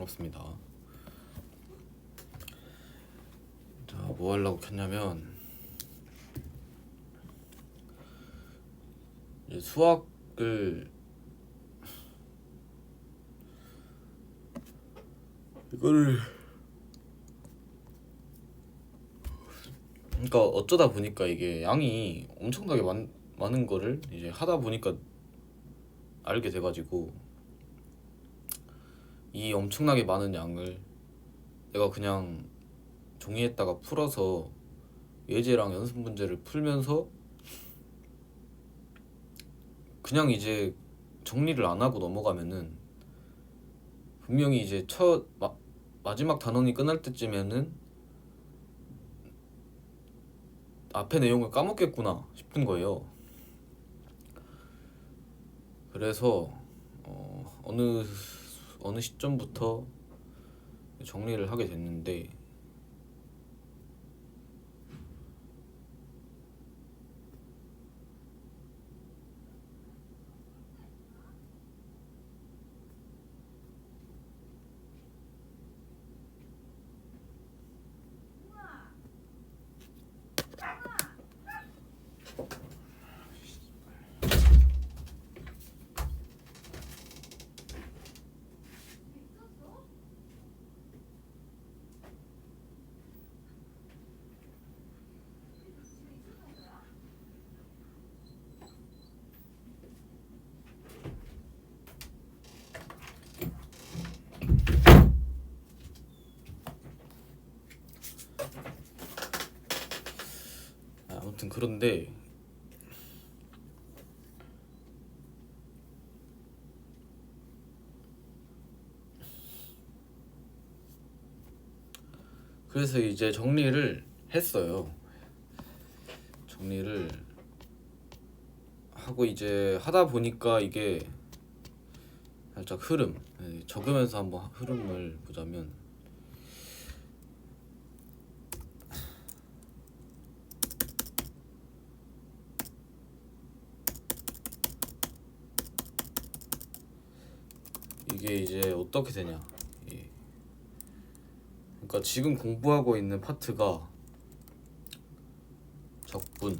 반갑습니다. 자, 뭐 하려고 켰냐면 이제 수학을 이거를 그러니까 어쩌다 보니까 이게 양이 엄청나게 많은 거를 이제 하다 보니까 알게 돼가지고 이 엄청나게 많은 양을 내가 그냥 종이에다가 풀어서 예제랑 연습 문제를 풀면서 그냥 이제 정리를 안 하고 넘어가면은 분명히 이제 마지막 단원이 끝날 때쯤에는 앞에 내용을 까먹겠구나 싶은 거예요. 그래서 어느 시점부터 정리를 하게 됐는데 아무튼 그런데 그래서 이제 정리를 했어요. 정리를 하고 이제 하다 보니까 이게 살짝 적으면서 한번 흐름을 보자면 이게 이제 어떻게 되냐. 그러니까 지금 공부하고 있는 파트가 적분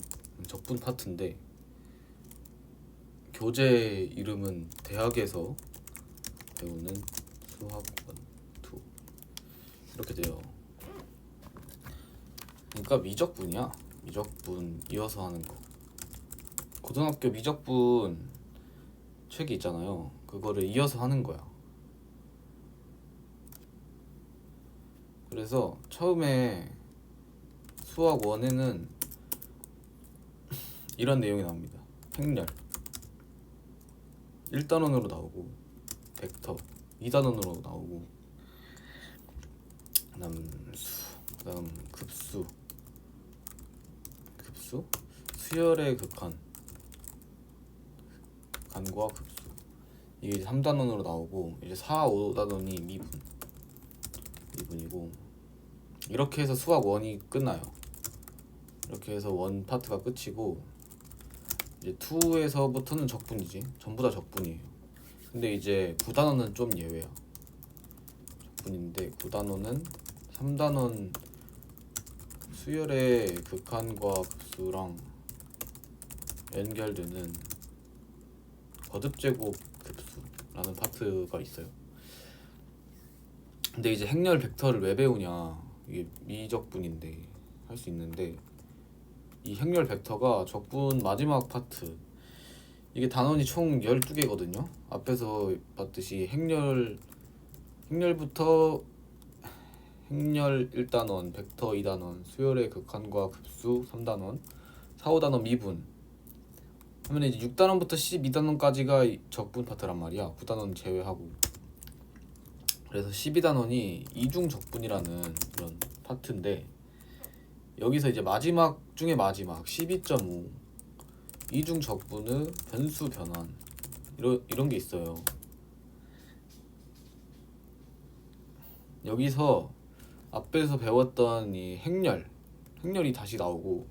파트인데 교재 이름은 대학에서 배우는 수학원 2 이렇게 돼요. 그러니까 미적분이야. 미적분 이어서 하는 거. 고등학교 미적분 책이 있잖아요. 그거를 이어서 하는 거야. 그래서 처음에 수학 1에는 이런 내용이 나옵니다. 행렬 1단원으로 나오고 벡터 2단원으로 나오고 그다음 급수 수열의 간과 급수 이게 3단원으로 나오고 이제 4, 5단원이 미분이고 이렇게 해서 수학 1이 끝나요. 이렇게 해서 1 파트가 끝이고 이제 2에서부터는 적분이지. 전부 다 적분이에요. 근데 이제 9단원은 좀 예외야. 적분인데 9단원은 3단원 수열의 극한과 급수랑 연결되는 거듭제곱 급수라는 파트가 있어요. 근데 이제 행렬 벡터를 왜 배우냐. 이게 미적분인데 할 수 있는데 이 행렬 벡터가 적분 마지막 파트 이게 단원이 총 12개거든요. 앞에서 봤듯이 행렬부터 행렬 1단원, 벡터 2단원, 수열의 극한과 급수 3단원, 4, 5단원 미분 하면 이제 6단원부터 12단원까지가 적분 파트란 말이야. 9단원 제외하고. 그래서 12단원이 이중 적분이라는 그런 파트인데 여기서 이제 마지막 중에 마지막 12.5 이중 적분의 변수 변환 이런 게 있어요. 여기서 앞에서 배웠던 이 행렬이 다시 나오고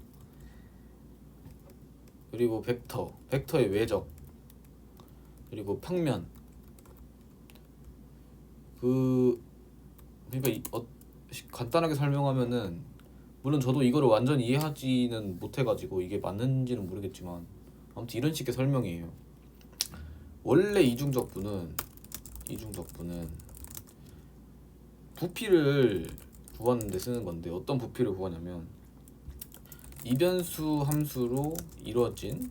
그리고 벡터의 외적 그리고 평면 그러니까 간단하게 설명하면은, 물론 저도 이거를 완전히 이해하지는 못해가지고 이게 맞는지는 모르겠지만 아무튼 이런 식의 설명이에요. 원래 이중적분은 부피를 구하는 데 쓰는 건데, 어떤 부피를 구하냐면 이변수 함수로 이루어진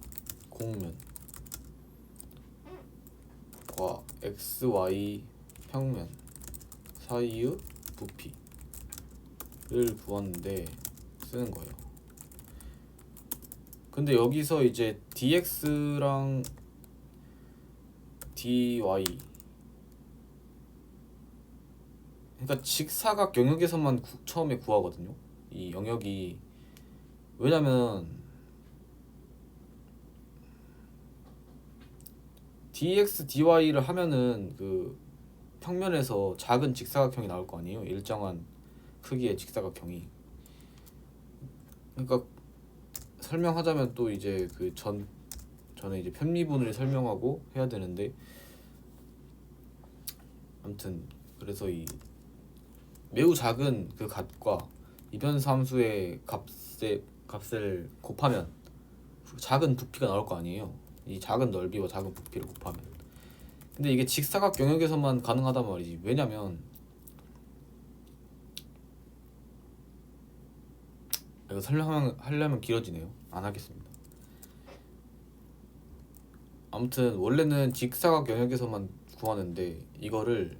공면과 xy 평면 사이의 부피를 구하는데 쓰는 거예요. 근데 여기서 이제 dx랑 dy, 그러니까 직사각 영역에서만 처음에 구하거든요. 이 영역이, 왜냐면 dx, dy를 하면은 그 평면에서 작은 직사각형이 나올 거 아니에요. 일정한 크기의 직사각형이. 그러니까 설명하자면 또 이제 전에 이제 편미분을 설명하고 해야 되는데, 아무튼 그래서 이 매우 작은 그 값과 이변수 함수의 값을 곱하면 작은 부피가 나올 거 아니에요. 이 작은 넓이와 작은 부피를 곱하면. 근데 이게 직사각 영역에서만 가능하단 말이지. 왜냐면 이거 하려면 길어지네요. 안 하겠습니다. 아무튼 원래는 직사각 영역에서만 구하는데, 이거를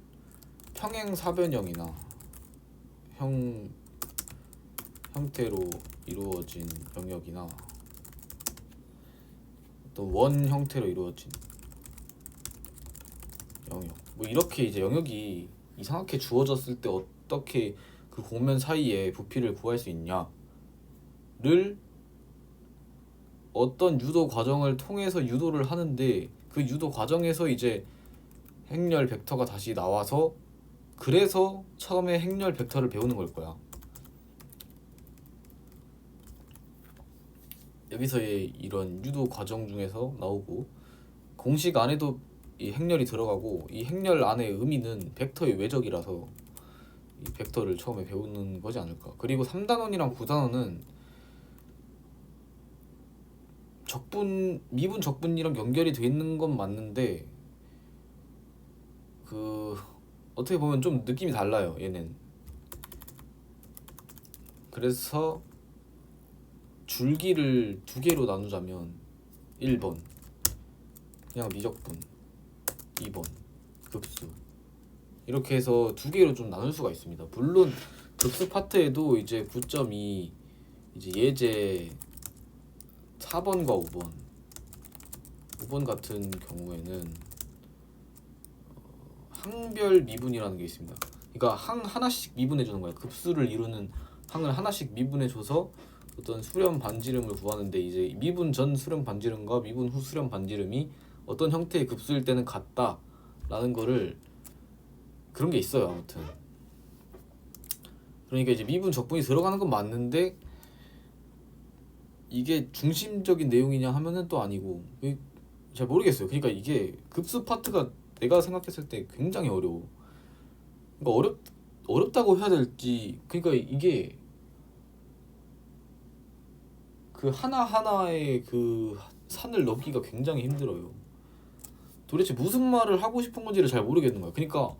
평행사변형이나 형태로 이루어진 영역이나 또 원 형태로 이루어진 영역, 뭐 이렇게 이제 영역이 이상하게 주어졌을 때 어떻게 그 공면 사이에 부피를 구할 수 있냐를 어떤 유도 과정을 통해서 유도를 하는데, 그 유도 과정에서 이제 행렬 벡터가 다시 나와서, 그래서 처음에 행렬 벡터를 배우는 걸 거야. 여기서의 이런 유도 과정 중에서 나오고, 공식 안에도 이 행렬이 들어가고, 이 행렬 안의 의미는 벡터의 외적이라서 이 벡터를 처음에 배우는 거지 않을까. 그리고 3단원이랑 9단원은 미분 적분이랑 연결이 돼 있는 건 맞는데, 어떻게 보면 좀 느낌이 달라요, 얘는. 그래서 줄기를 두 개로 나누자면 1번 그냥 미적분, 2번 급수, 이렇게 해서 두 개로 좀 나눌 수가 있습니다. 물론 급수 파트에도 이제 9.2 이제 예제 4번과 5번 같은 경우에는 항별 미분이라는 게 있습니다. 그러니까 항 하나씩 미분해 주는 거예요. 급수를 이루는 항을 하나씩 미분해 줘서 어떤 수렴 반지름을 구하는데, 이제 미분 전 수렴 반지름과 미분 후 수렴 반지름이 어떤 형태의 급수일 때는 같다라는 거를, 그런 게 있어요. 아무튼 그러니까 이제 미분 적분이 들어가는 건 맞는데, 이게 중심적인 내용이냐 하면은 또 아니고, 잘 모르겠어요. 그러니까 이게 급수 파트가 내가 생각했을 때 굉장히 어려워. 그러니까 어렵다고 해야 될지, 그러니까 이게 그 하나하나의 그 산을 넘기가 굉장히 힘들어요. 도대체 무슨 말을 하고 싶은 건지를 잘 모르겠는 거야. 그러니까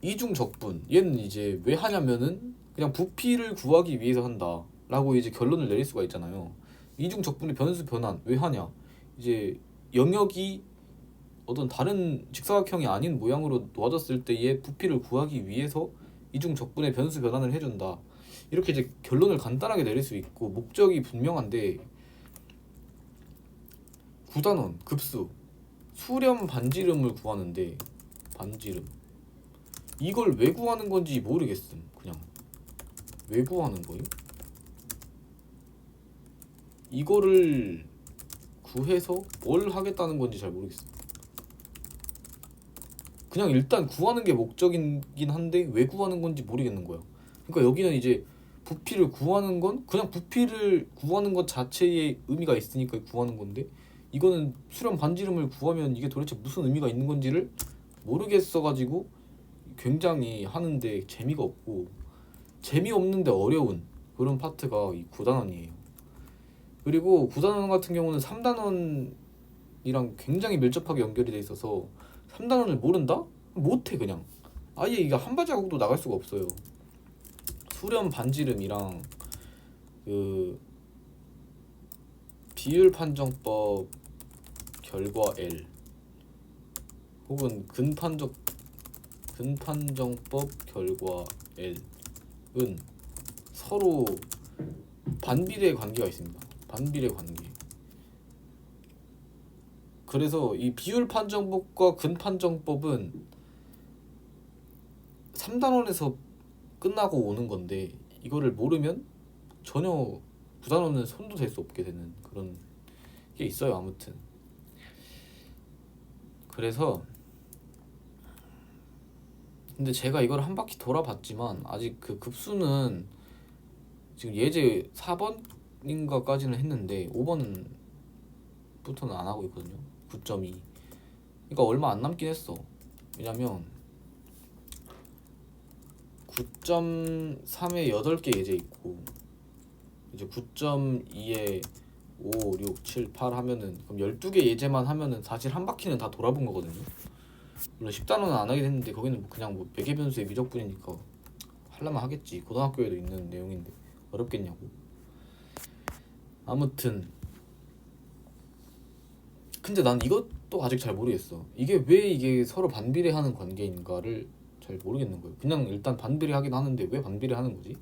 이중적분, 얘는 이제 왜 하냐면은 그냥 부피를 구하기 위해서 한다 라고 이제 결론을 내릴 수가 있잖아요. 이중적분의 변수 변환 왜 하냐, 이제 영역이 어떤 다른 직사각형이 아닌 모양으로 놓아졌을 때의 부피를 구하기 위해서 이중적분의 변수 변환을 해준다, 이렇게 이제 결론을 간단하게 내릴 수 있고 목적이 분명한데, 9단원 급수 수렴 반지름을 구하는데, 반지름 이걸 왜 구하는 건지 모르겠음. 그냥 왜 구하는 거임? 이거를 구해서 뭘 하겠다는 건지 잘 모르겠어. 그냥 일단 구하는 게 목적이긴 한데 왜 구하는 건지 모르겠는 거야. 그러니까 여기는 이제 부피를 구하는 건 그냥 부피를 구하는 것 자체에 의미가 있으니까 구하는 건데, 이거는 수렴 반지름을 구하면 이게 도대체 무슨 의미가 있는 건지를 모르겠어가지고 굉장히 하는데 재미가 없고 재미없는데 어려운 그런 파트가 이 9단원이에요. 그리고 9단원 같은 경우는 3단원이랑 굉장히 밀접하게 연결이 돼 있어서 3단원을 모른다? 못해 그냥. 아예 이게 한 발자국도 나갈 수가 없어요. 수렴 반지름이랑 그 비율 판정법 결과 L 혹은 근판정법 결과 L은 서로 반비례의 관계가 있습니다. 반비례 관계. 그래서 이 비율 판정법과 근판정법은 3단원에서 끝나고 오는 건데 이거를 모르면 전혀 9단원은 손도 댈 수 없게 되는 그런 게 있어요. 아무튼 그래서 근데 제가 이걸 한 바퀴 돌아봤지만 아직 그 급수는 지금 예제 4번인가까지는 했는데 5번부터는 안 하고 있거든요. 9.2. 그러니까 얼마 안 남긴 했어. 왜냐면 9.3에 8개 예제 있고 이제 9.2에 5, 6, 7, 8 하면은 그럼 12개 예제만 하면은 사실 한 바퀴는 다 돌아본 거거든요. 물론 10단원은 안 하긴 했는데 거기는 뭐 그냥 뭐 매개변수의 미적분이니까 하려면 하겠지. 고등학교에도 있는 내용인데 어렵겠냐고. 아무튼 근데 난 이것도 아직 잘 모르겠어. 이게 왜 이게 서로 반비례하는 관계인가를 잘 모르겠는 거예요. 그냥 일단 반비례하긴 하는데 왜 반비례하는 거지?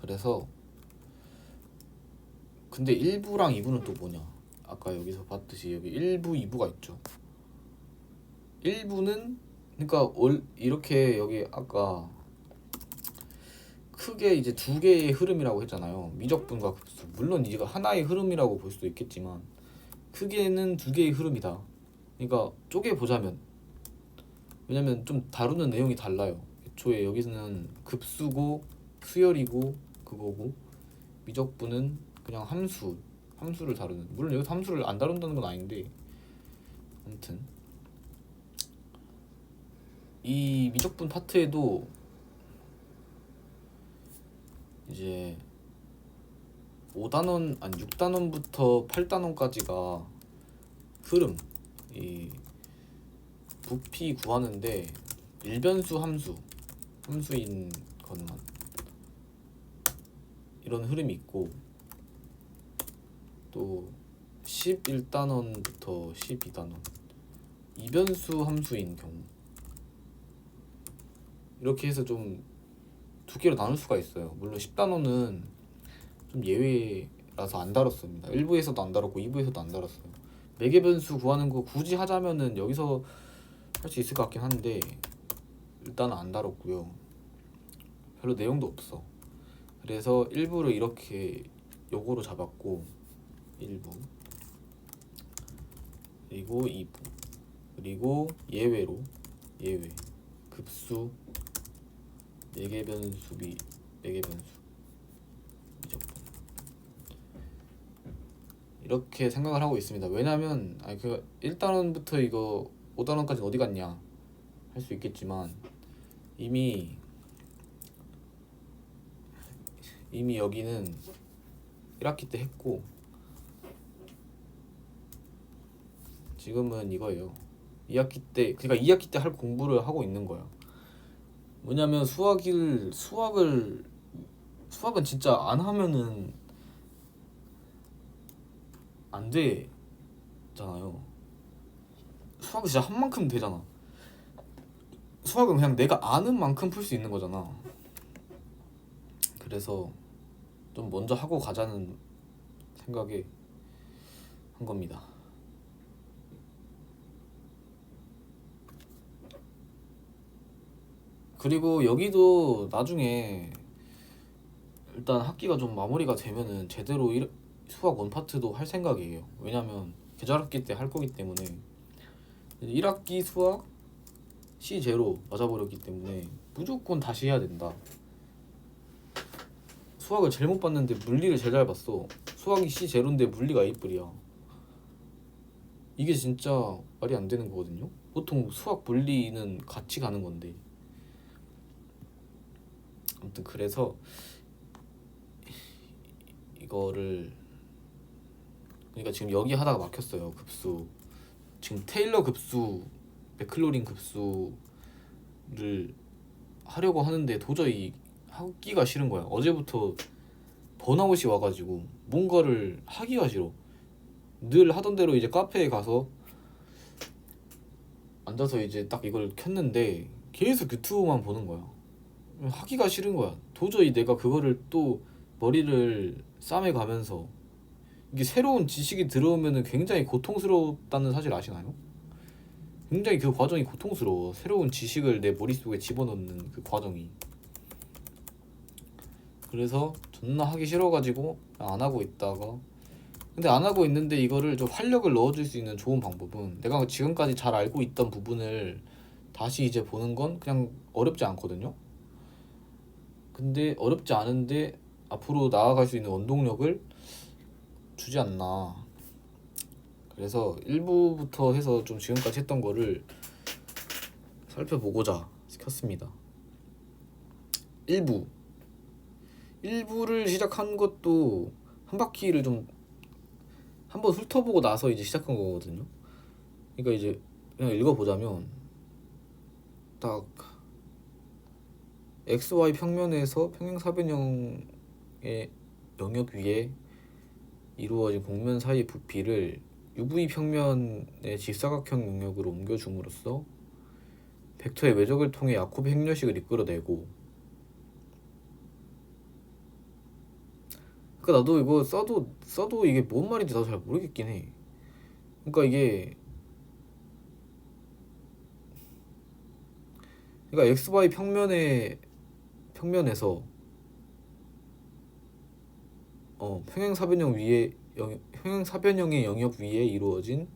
그래서 근데 1부랑 2부는 또 뭐냐? 아까 여기서 봤듯이 여기 1부, 2부가 있죠. 1부는 그러니까 이렇게 여기 아까 크게 이제 두 개의 흐름이라고 했잖아요. 미적분과 급수. 물론 이거 하나의 흐름이라고 볼 수도 있겠지만 크게는 두 개의 흐름이다. 그러니까 쪼개 보자면 왜냐면 좀 다루는 내용이 달라요. 애초에 여기서는 급수고 수열이고 그거고 미적분은 그냥 함수를 다루는. 물론 여기서 함수를 안 다룬다는 건 아닌데 아무튼 이 미적분 파트에도 이제 5단원 아니 6단원부터 8단원까지가 흐름 이 부피 구하는데 일변수 함수인 것만 이런 흐름이 있고 또 11단원부터 12단원 이변수 함수인 경우 이렇게 해서 좀 두 개로 나눌 수가 있어요. 물론 10단원은 좀 예외라서 안 다뤘습니다. 1부에서도 안 다뤘고 2부에서도 안 다뤘어요. 매개변수 구하는 거 굳이 하자면은 여기서 할 수 있을 것 같긴 한데 일단은 안 다뤘고요. 별로 내용도 없어. 그래서 1부를 이렇게 요거로 잡았고 1부 그리고 2부 그리고 예외 급수 매개변수 미적분 이렇게 생각을 하고 있습니다. 왜냐면 아니 그 1단원부터 이거 5단원까지 어디 갔냐 할 수 있겠지만 이미 여기는 1학기 때 했고 지금은 이거예요. 2학기 때 그러니까 2학기 때 할 공부를 하고 있는 거야. 뭐냐면 수학은 진짜 안 하면은 안 되잖아요. 수학은 진짜 한 만큼 되잖아. 수학은 그냥 내가 아는 만큼 풀 수 있는 거잖아. 그래서 좀 먼저 하고 가자는 생각에 한 겁니다. 그리고 여기도 나중에 일단 학기가 좀 마무리가 되면은 제대로 수학 원파트도 할 생각이에요. 왜냐면 계절학기 때 할 거기 때문에 1학기 수학 C0 맞아버렸기 때문에 무조건 다시 해야 된다. 수학을 제일 못 봤는데 물리를 제일 잘 봤어. 수학이 C0인데 물리가 A뿔이야. 이게 진짜 말이 안 되는 거거든요. 보통 수학 물리는 같이 가는 건데. 아무튼 그래서 이거를, 그러니까 지금 여기 하다가 막혔어요. 급수 지금 테일러 급수, 맥클로린 급수를 하려고 하는데 도저히 하기가 싫은 거야. 어제부터 번아웃이 와가지고 뭔가를 하기가 싫어. 늘 하던 대로 이제 카페에 가서 앉아서 이제 딱 이걸 켰는데 계속 유튜브만 보는 거야. 하기가 싫은 거야. 도저히 내가 그거를 또 머리를 싸매가면서, 이게 새로운 지식이 들어오면은 굉장히 고통스럽다는 사실 아시나요? 굉장히 그 과정이 고통스러워. 새로운 지식을 내 머릿속에 집어넣는 그 과정이. 그래서 존나 하기 싫어가지고 안 하고 있다가, 근데 안 하고 있는데 이거를 좀 활력을 넣어줄 수 있는 좋은 방법은, 내가 지금까지 잘 알고 있던 부분을 다시 이제 보는 건 그냥 어렵지 않거든요. 근데 어렵지 않은데 앞으로 나아갈 수 있는 원동력을 주지 않나. 그래서 1부부터 해서 좀 지금까지 했던 거를 살펴보고자 켰습니다. 1부를 시작한 것도 한 바퀴를 좀 한번 훑어보고 나서 이제 시작한 거거든요. 그러니까 이제 그냥 읽어보자면, 딱 XY 평면에서 평행사변형의 영역 위에 이루어진 곡면 사이의 부피를 UV 평면의 직사각형 영역으로 옮겨줌으로써 벡터의 외적을 통해 야코비 행렬식을 이끌어내고. 그러니까 나도 이거 써도 이게 뭔 말인지 나도 잘 모르겠긴 해. 그러니까 이게, 그러니까 XY 평면에서 평행사변형의 영역 위에 이루어진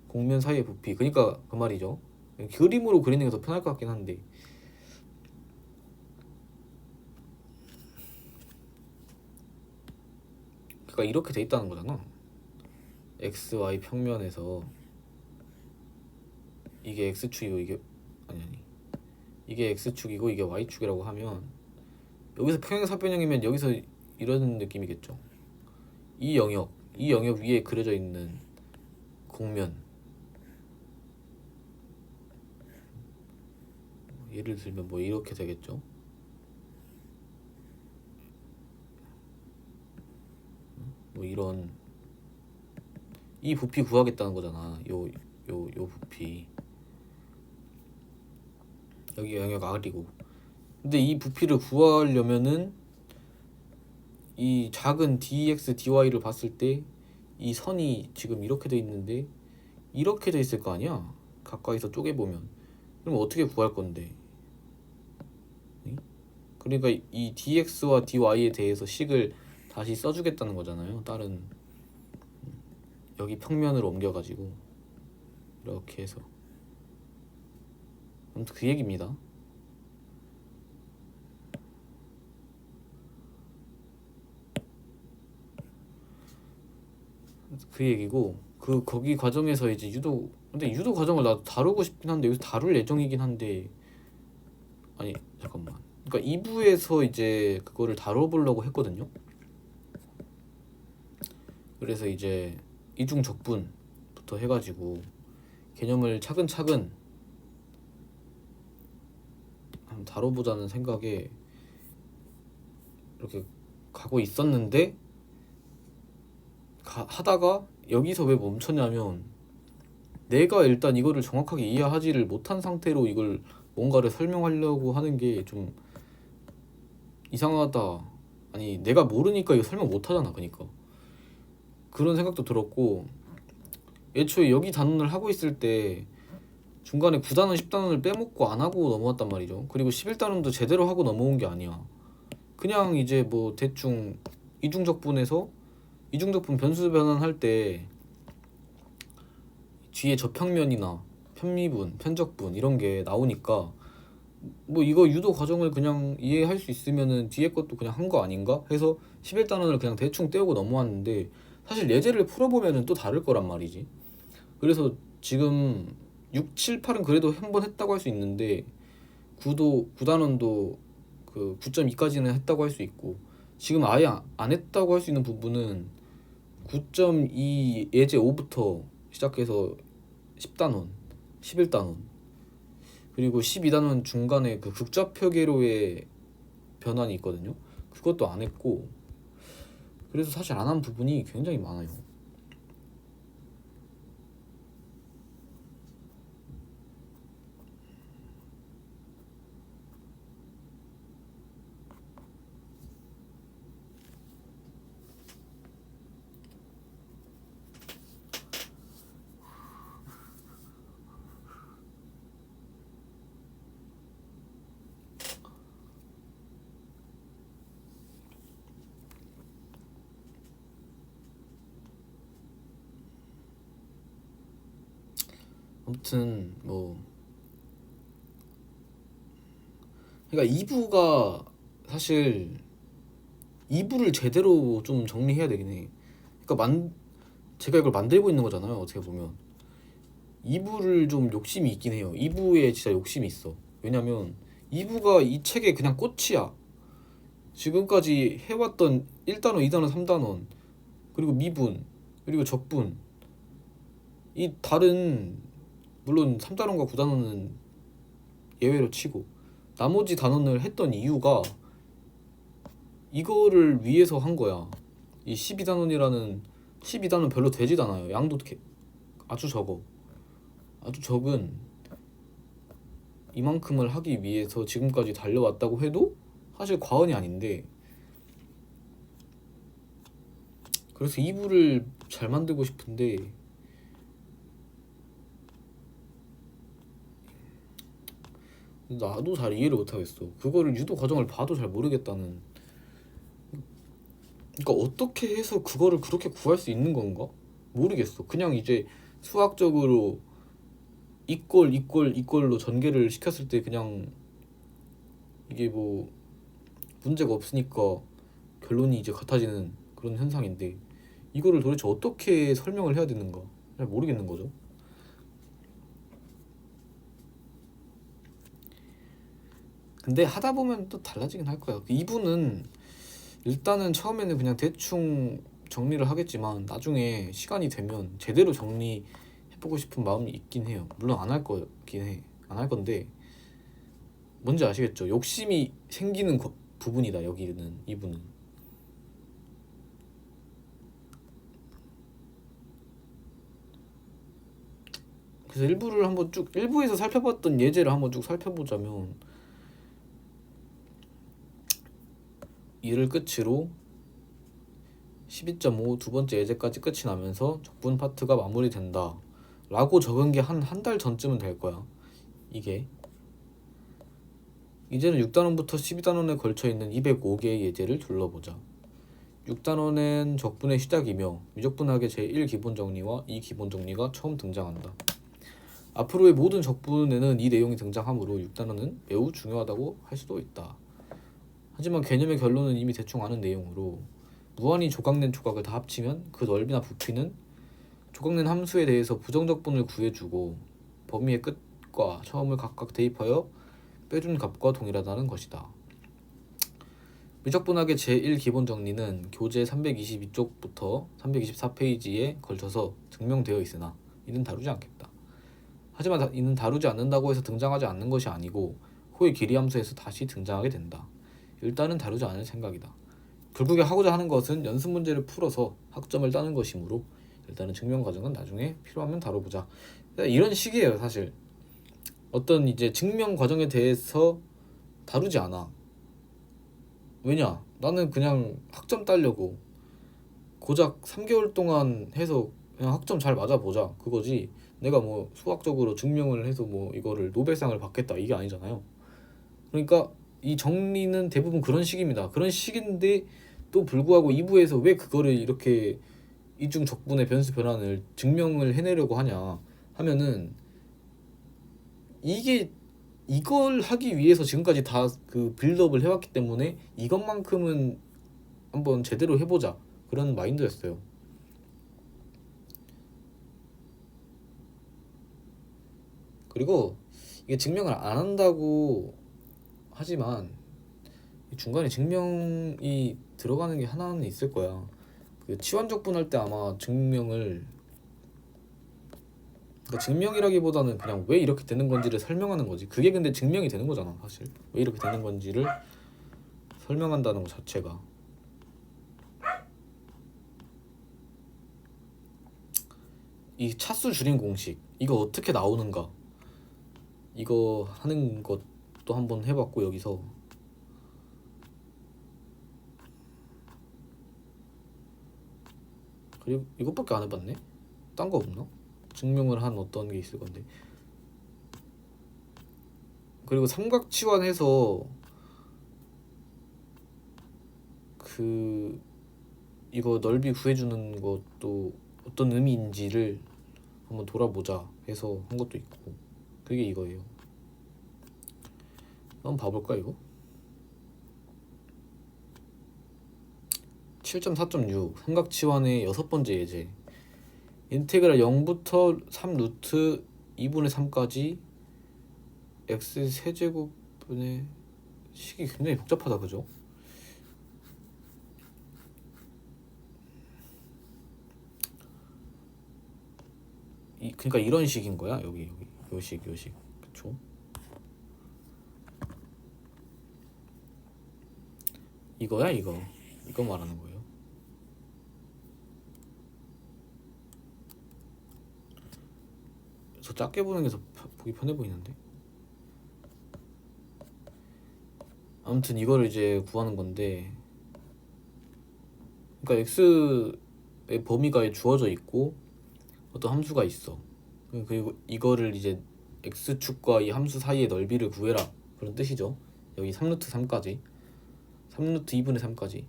곡면 사이의 부피, 그러니까 그 말이죠. 그림으로 그리는 게 더 편할 것 같긴 한데, 그러니까 이렇게 돼 있다는 거잖아. XY 평면에서 이게 X축이고 아니 이게 X축이고 이게 Y축이라고 하면, 여기서 평행사변형이면 여기서 이런 느낌이겠죠. 이 영역 위에 그려져 있는 곡면, 예를 들면 뭐 이렇게 되겠죠. 뭐 이런, 이 부피 구하겠다는 거잖아. 요 부피, 여기 영역 R이고. 근데 이 부피를 구하려면은 이 작은 dx dy를 봤을 때 이 선이 지금 이렇게 돼 있는데 이렇게 돼 있을 거 아니야, 가까이서 쪼개보면. 그럼 어떻게 구할 건데? 그러니까 이 dx와 dy에 대해서 식을 다시 써주겠다는 거잖아요. 다른 여기 평면으로 옮겨가지고 이렇게 해서. 아무튼 그 얘기입니다. 그 얘기고, 거기 과정에서 이제 근데 유도 과정을 나도 다루고 싶긴 한데 여기서 다룰 예정이긴 한데, 아니 잠깐만. 그러니까 2부에서 이제 그거를 다뤄보려고 했거든요. 그래서 이제 이중적분부터 해가지고 개념을 차근차근 한번 다뤄보자는 생각에 이렇게 가고 있었는데, 하다가 여기서 왜 멈췄냐면, 내가 일단 이거를 정확하게 이해하지를 못한 상태로 이걸 뭔가를 설명하려고 하는 게 좀 이상하다. 아니 내가 모르니까 이거 설명 못하잖아. 그러니까 그런 생각도 들었고, 애초에 여기 단원을 하고 있을 때 중간에 9단원 10단원을 빼먹고 안 하고 넘어왔단 말이죠. 그리고 11단원도 제대로 하고 넘어온 게 아니야. 그냥 이제 뭐 대충 이중적분 변수 변환할 때 뒤에 저평면이나 편미분, 편적분 이런 게 나오니까 뭐 이거 유도 과정을 그냥 이해할 수 있으면은 뒤에 것도 그냥 한 거 아닌가 해서 11단원을 그냥 대충 떼우고 넘어왔는데, 사실 예제를 풀어보면은 또 다를 거란 말이지. 그래서 지금 6, 7, 8은 그래도 한 번 했다고 할 수 있는데 9단원도 그 9.2까지는 했다고 할 수 있고, 지금 아예 안 했다고 할 수 있는 부분은 9.2 예제 5부터 시작해서 10단원, 11단원, 그리고 12단원 중간에 그 극좌표계로의 변환이 있거든요. 그것도 안 했고, 그래서 사실 안 한 부분이 굉장히 많아요. 아무튼 뭐 그러니까 2부가 사실 2부를 제대로 좀 정리해야 되긴 해. 그러니까 제가 이걸 만들고 있는 거잖아요. 어떻게 보면 2부를 좀 욕심이 있긴 해요. 2부에 진짜 욕심이 있어. 왜냐면 2부가 이 책의 그냥 꽃이야. 지금까지 해왔던 1단원, 2단원, 3단원, 그리고 미분, 그리고 적분, 이 다른, 물론 3단원과 9단원은 예외로 치고 나머지 단원을 했던 이유가 이거를 위해서 한 거야. 이 12단원이라는 12단원 별로 되지도 않아요. 양도 아주 적어. 아주 적은 이만큼을 하기 위해서 지금까지 달려왔다고 해도 사실 과언이 아닌데, 그래서 2부를 잘 만들고 싶은데 나도 잘 이해를 못하겠어. 그거를 유도 과정을 봐도 잘 모르겠다는. 그러니까 어떻게 해서 그거를 그렇게 구할 수 있는 건가? 모르겠어. 그냥 이제 수학적으로 이꼴로 전개를 시켰을 때 그냥 이게 뭐 문제가 없으니까 결론이 이제 같아지는 그런 현상인데, 이거를 도대체 어떻게 설명을 해야 되는가 잘 모르겠는 거죠. 근데 하다 보면 또 달라지긴 할 거야. 2부는 일단은 처음에는 그냥 대충 정리를 하겠지만 나중에 시간이 되면 제대로 정리해보고 싶은 마음이 있긴 해요. 물론 안 할 거긴 해. 안 할 건데 뭔지 아시겠죠? 욕심이 생기는 부분이다 여기는. 2부는 그래서 일부를 한번 쭉, 일부에서 살펴봤던 예제를 한번 쭉 살펴보자면, 이를 끝으로 12.5 두 번째 예제까지 끝이 나면서 적분 파트가 마무리된다 라고 적은 게 한 달 전쯤은 될 거야. 이게 이제는 6단원부터 12단원에 걸쳐 있는 205개의 예제를 둘러보자. 6단원은 적분의 시작이며 미적분학의 제1기본 정리와 2기본 정리가 처음 등장한다. 앞으로의 모든 적분에는 이 내용이 등장하므로 6단원은 매우 중요하다고 할 수도 있다. 하지만 개념의 결론은 이미 대충 아는 내용으로 무한히 조각낸 조각을 다 합치면 그 넓이나 부피는 조각낸 함수에 대해서 부정적분을 구해주고 범위의 끝과 처음을 각각 대입하여 빼준 값과 동일하다는 것이다. 미적분학의 제1기본 정리는 교재 322쪽부터 324페이지에 걸쳐서 증명되어 있으나 이는 다루지 않겠다. 하지만 이는 다루지 않는다고 해서 등장하지 않는 것이 아니고 호의 길이함수에서 다시 등장하게 된다. 일단은 다루지 않을 생각이다. 결국에 하고자 하는 것은 연습 문제를 풀어서 학점을 따는 것이므로 일단은 증명 과정은 나중에 필요하면 다뤄보자. 이런 식이에요. 사실 어떤 이제 증명 과정에 대해서 다루지 않아. 왜냐? 나는 그냥 학점 따려고 고작 3개월 동안 해서 그냥 학점 잘 맞아보자 그거지, 내가 뭐 수학적으로 증명을 해서 뭐 이거를 노벨상을 받겠다 이게 아니잖아요. 그러니까 이 정리는 대부분 그런 식입니다. 그런 식인데 또 불구하고 2부에서 왜 그거를 이렇게 이중 적분의 변수 변환을 증명을 해내려고 하냐 하면은 이게 이걸 하기 위해서 지금까지 다 그 빌드업을 해왔기 때문에 이것만큼은 한번 제대로 해보자 그런 마인드였어요. 그리고 이게 증명을 안 한다고 하지만 중간에 증명이 들어가는 게 하나는 있을 거야. 그 치환적분 할 때 아마 증명을, 그러니까 증명이라기보다는 그냥 왜 이렇게 되는 건지를 설명하는 거지. 그게 근데 증명이 되는 거잖아 사실. 왜 이렇게 되는 건지를 설명한다는 것 자체가. 이 차수 줄임 공식 이거 어떻게 나오는가, 이거 하는 것도 한번 해봤고, 여기서 그리고 이것밖에 안 해봤네. 딴 거 없나? 증명을 한 어떤 게 있을 건데. 그리고 삼각치환해서 그 이거 넓이 구해주는 것도 어떤 의미인지를 한번 돌아보자 해서 한 것도 있고, 그게 이거예요. 한번 봐볼까 이거? 7.4.6 삼각치환의 여섯 번째 예제. 인테그랄 0부터 3 루트 2분의 3까지 x 세제곱분의 식이 굉장히 복잡하다 그죠? 그러니까 이런 식인 거야. 여기 요식 그쵸? 이거야 이거 말하는 거예요. 저 작게 보는 게 더 보기 편해 보이는데. 아무튼 이거를 이제 구하는 건데, 그러니까 x의 범위가 주어져 있고 어떤 함수가 있어. 그리고 이거를 이제 x축과 이 함수 사이의 넓이를 구해라 그런 뜻이죠. 여기 3루트 3까지 3루트 2분의 3까지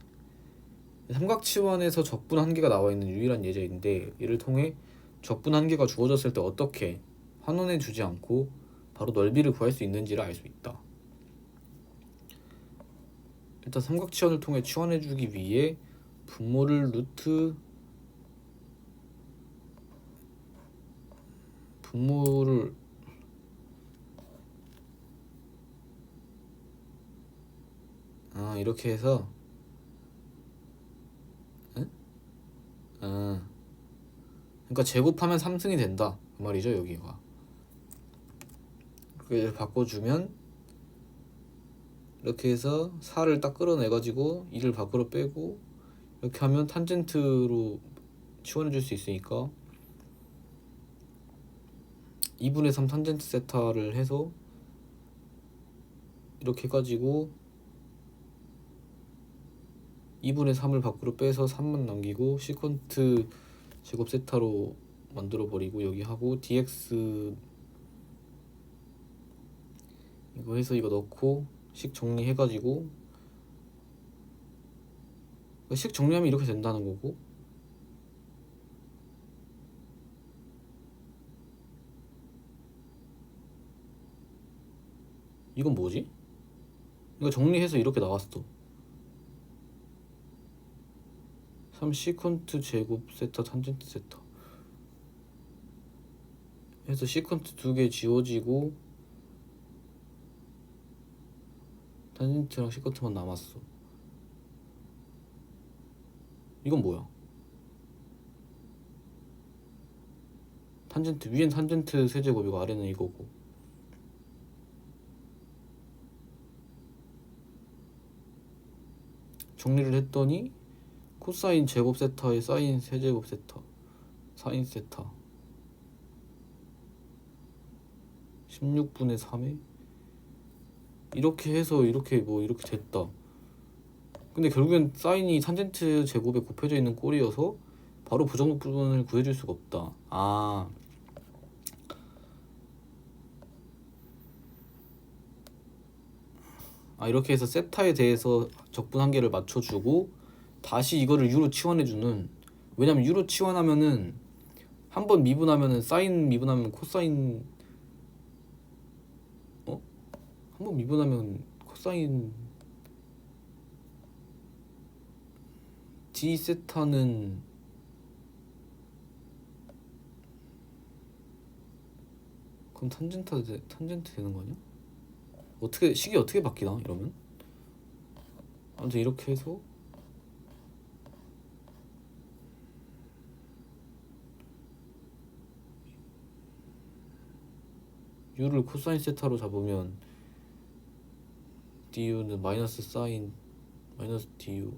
삼각치환에서 적분 한계가 나와 있는 유일한 예제인데, 이를 통해 적분 한계가 주어졌을 때 어떻게 환원해 주지 않고 바로 넓이를 구할 수 있는지를 알 수 있다. 일단 삼각치환을 통해 치환해 주기 위해 분모를 이렇게 해서 그러니까 제곱하면 3승이 된다 그 말이죠. 여기가 그걸 바꿔주면 이렇게 해서 4를 딱 끌어내가지고 2를 밖으로 빼고 이렇게 하면 탄젠트로 치환해줄 수 있으니까 2분의 3 탄젠트 세타를 해서 이렇게 해가지고 2분의 3을 밖으로 빼서 3만 남기고 시컨트 제곱 세타로 만들어버리고 여기 하고 dx 이거 해서 이거 넣고 식 정리해가지고 식 정리하면 이렇게 된다는 거고, 이건 뭐지? 이거 정리해서 이렇게 나왔어. 3 시컨트 제곱 세타 탄젠트 세타 해서 시컨트 2개 지워지고 탄젠트랑 시컨트만 남았어. 이건 뭐야? 탄젠트 위엔 탄젠트 세제곱이고 아래는 이거고, 정리를 했더니 코사인 제곱 세타에 사인 세제곱 세타 사인 세타 16분의 3에 이렇게 해서 이렇게 이렇게 됐다. 근데 결국엔 사인이 탄젠트 제곱에 곱해져 있는 꼴이어서 바로 부정적 부분을 구해줄 수가 없다. 이렇게 해서 세타에 대해서 적분 한계를 맞춰주고 다시 이거를 u로 치환해주는, 왜냐면 u로 치환하면은 한 번 미분하면은 사인 미분하면 코사인 한번 미분하면 코사인 d 세타는 그럼 탄젠트 되는 거 아니야? 어떻게 식이 어떻게 바뀌나 이러면? 아무튼 이렇게 해서 u를 코사인 세타로 잡으면 du는 마이너스 사인 마이너스 du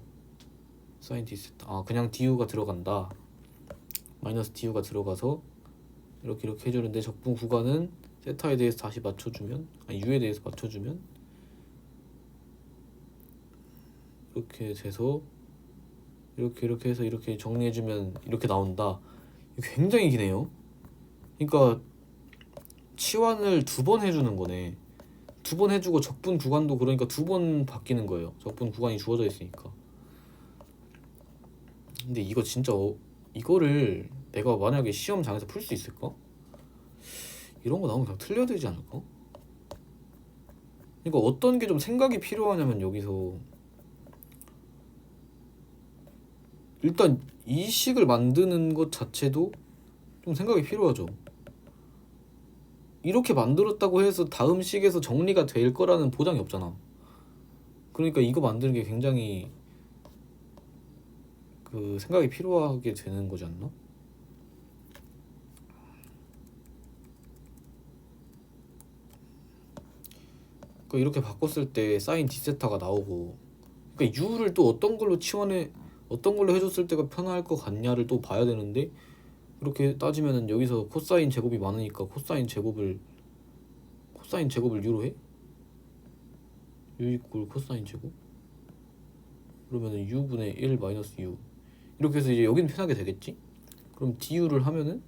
사인 d 세타. 아 그냥 du가 들어간다. 마이너스 du가 들어가서 이렇게 해주는데 적분 구간은 세타에 대해서 다시 맞춰주면, 아니 u에 대해서 맞춰주면 이렇게 돼서 이렇게 해서 이렇게 정리해주면 이렇게 나온다. 이거 굉장히 기네요. 그러니까 치환을 두 번 해주는 거네. 두 번 해주고 적분 구간도 그러니까 두 번 바뀌는 거예요. 적분 구간이 주어져 있으니까. 근데 이거 진짜 이거를 내가 만약에 시험장에서 풀 수 있을까? 이런 거 나오면 그냥 틀려야 되지 않을까? 그러니까 어떤 게 좀 생각이 필요하냐면 여기서 일단 이 식을 만드는 것 자체도 좀 생각이 필요하죠. 이렇게 만들었다고 해서 다음 식에서 정리가 될 거라는 보장이 없잖아. 그러니까 이거 만드는 게 굉장히 그 생각이 필요하게 되는 거지 않나? 그러니까 이렇게 바꿨을 때 사인 D세타가 나오고, 그러니까 U를 또 어떤 걸로 어떤 걸로 해줬을 때가 편할 것 같냐를 또 봐야 되는데, 이렇게 따지면은 여기서 코사인 제곱이 많으니까 코사인 제곱을 U로 해? U 이꼴 코사인 제곱? 그러면은 U분의 1 마이너스 U 이렇게 해서 이제 여기는 편하게 되겠지? 그럼 du를 하면은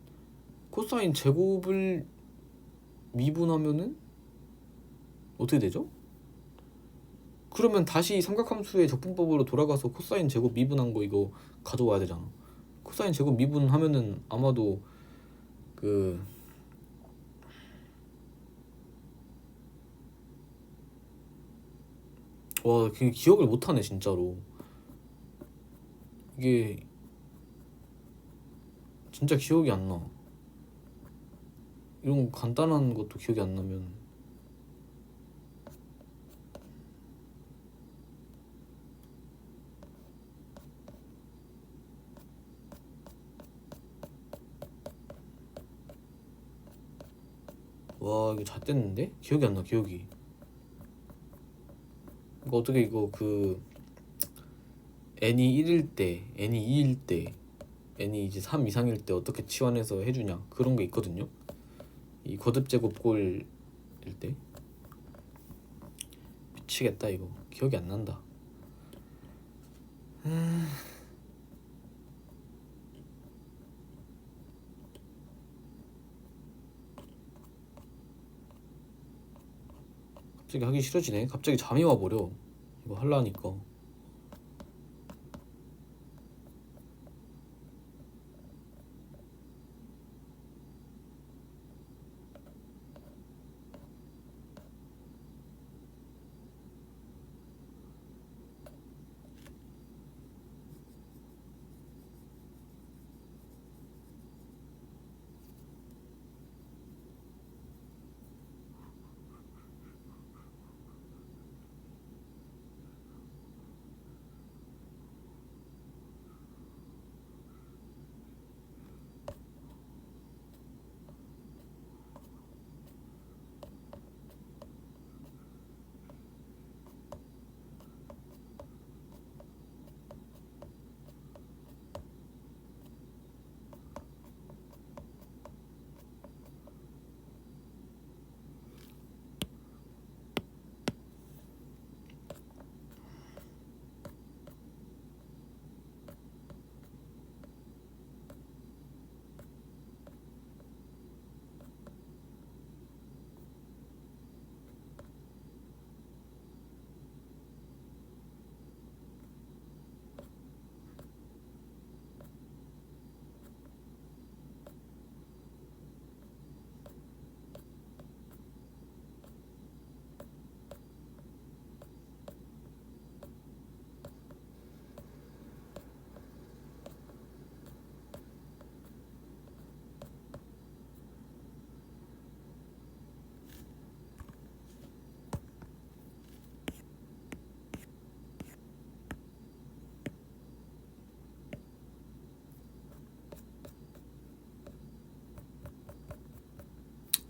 코사인 제곱을 미분하면은 어떻게 되죠? 그러면 다시 삼각함수의 적분법으로 돌아가서 코사인 제곱 미분한 거 이거 가져와야 되잖아. 코사인 제곱 미분하면은 아마도 그 와, 기억을 못하네 진짜로. 이게 진짜 기억이 안 나. 이런 간단한 것도 기억이 안 나면 와 이거 잣됐는데? 기억이 안 나 기억이. 이거 어떻게 이거 그 n이 1일 때, n이 2일 때, n이 이제 3 이상일 때 어떻게 치환해서 해주냐 그런 게 있거든요. 이 거듭제곱꼴일 때 미치겠다 이거 기억이 안 난다. 갑자기 하기 싫어지네. 갑자기 잠이 와버려 이거 하려니까.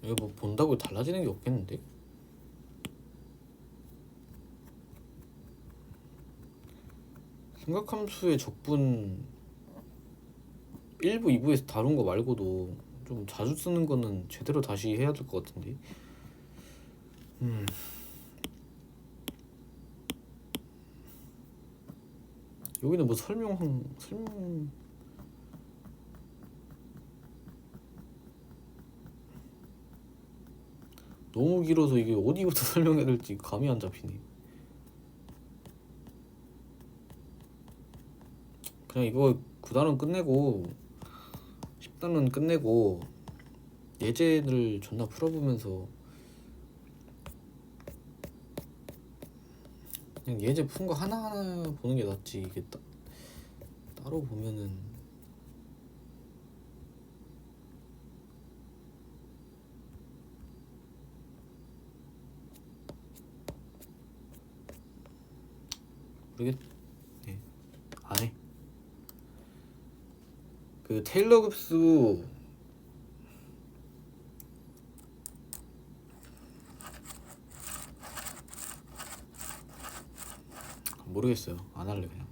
이거 뭐 본다고 달라지는 게 없겠는데? 삼각함수의 적분 1부, 2부에서 다룬 거 말고도 좀 자주 쓰는 거는 제대로 다시 해야 될 것 같은데. 여기는 뭐 설명 너무 길어서 이게 어디부터 설명해야 될지 감이 안 잡히네. 그냥 이거 9단원 끝내고 10단원 끝내고 예제를 존나 풀어보면서 그냥 예제 푼 거 하나하나 보는 게 낫지. 이게 따로 보면은 모르겠네. 안 해. 그 테일러 급수 모르겠어요. 안 할래 그냥.